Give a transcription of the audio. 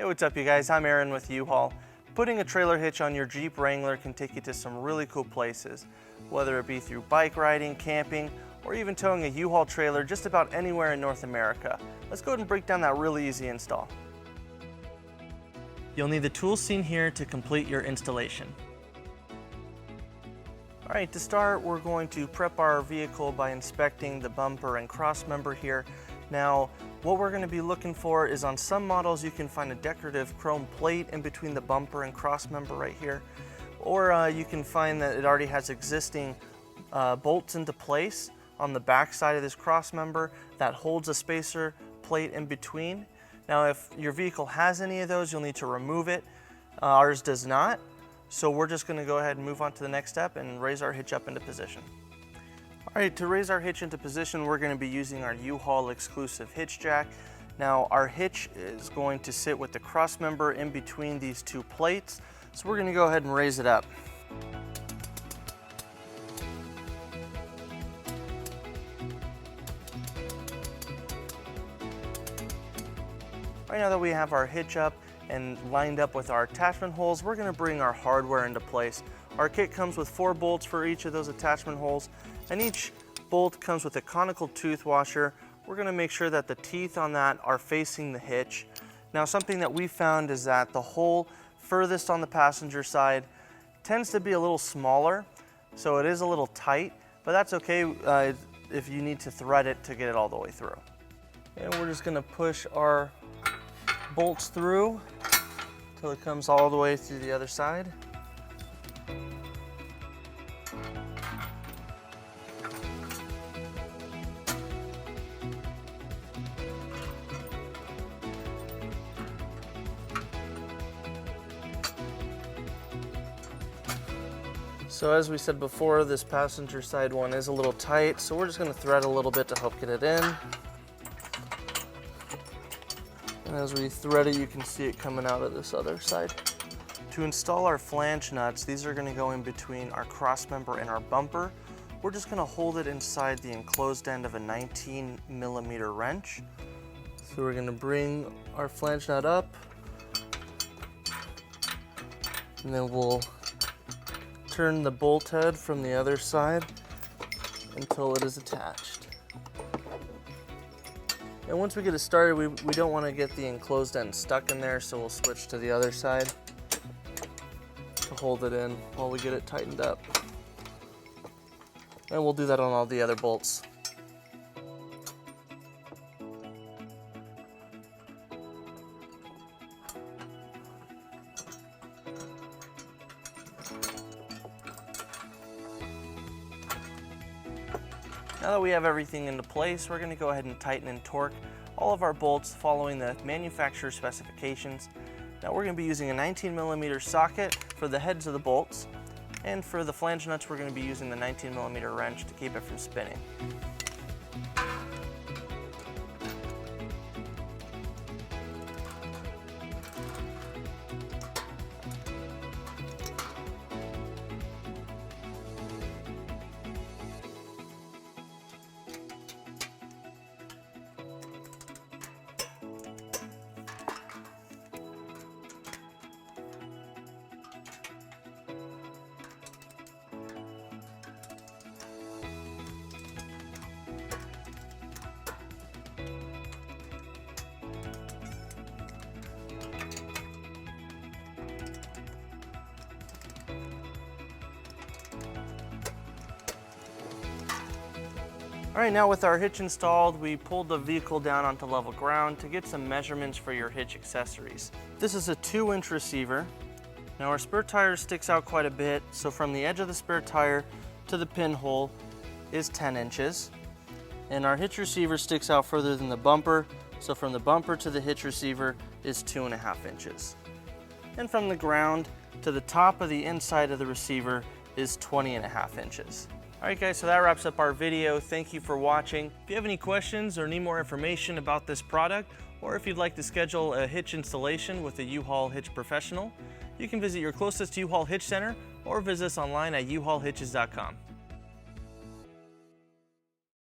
Hey, what's up you guys? I'm Aaron with U-Haul. Putting a trailer hitch on your Jeep Wrangler can take you to some really cool places, whether it be through bike riding, camping, or even towing a U-Haul trailer just about anywhere in North America. Let's go ahead and break down that really easy install. You'll need the tools seen here to complete your installation. All right, to start, we're going to prep our vehicle by inspecting the bumper and cross member here. Now, what we're going to be looking for is on some models you can find a decorative chrome plate in between the bumper and cross member right here, or you can find that it already has existing bolts into place on the back side of this cross member that holds a spacer plate in between. Now, if your vehicle has any of those, you'll need to remove it. Ours does not, so we're just going to go ahead and move on to the next step and raise our hitch up into position. All right, to raise our hitch into position, we're going to be using our U-Haul exclusive hitch jack. Now, our hitch is going to sit with the cross member in between these two plates, so we're going to go ahead and raise it up. Right now that we have our hitch up and lined up with our attachment holes, we're going to bring our hardware into place. Our kit comes with 4 bolts for each of those attachment holes, and each bolt comes with a conical tooth washer. We're going to make sure that the teeth on that are facing the hitch. Now, something that we found is that the hole furthest on the passenger side tends to be a little smaller, so it is a little tight, but that's okay if you need to thread it to get it all the way through. And we're just going to push our bolts through until it comes all the way through the other side. So as we said before, this passenger side one is a little tight, so we're just going to thread a little bit to help get it in. And as we thread it, you can see it coming out of this other side. To install our flange nuts, these are going to go in between our cross member and our bumper. We're just going to hold it inside the enclosed end of a 19mm wrench. So we're going to bring our flange nut up, and then we'll turn the bolt head from the other side until it is attached. And once we get it started, we don't want to get the enclosed end stuck in there, so we'll switch to the other side to hold it in while we get it tightened up. And we'll do that on all the other bolts. Now that we have everything into place, we're going to go ahead and tighten and torque all of our bolts following the manufacturer specifications. Now we're going to be using a 19mm socket for the heads of the bolts, and for the flange nuts we're going to be using the 19mm wrench to keep it from spinning. All right, now with our hitch installed, we pulled the vehicle down onto level ground to get some measurements for your hitch accessories. This is a 2-inch receiver. Now our spare tire sticks out quite a bit, so from the edge of the spare tire to the pinhole is 10 inches. And our hitch receiver sticks out further than the bumper, so from the bumper to the hitch receiver is 2.5 inches. And from the ground to the top of the inside of the receiver is 20.5 inches. All right guys, so that wraps up our video. Thank you for watching. If you have any questions or need more information about this product, or if you'd like to schedule a hitch installation with a U-Haul hitch professional, you can visit your closest U-Haul hitch center or visit us online at uhaulhitches.com.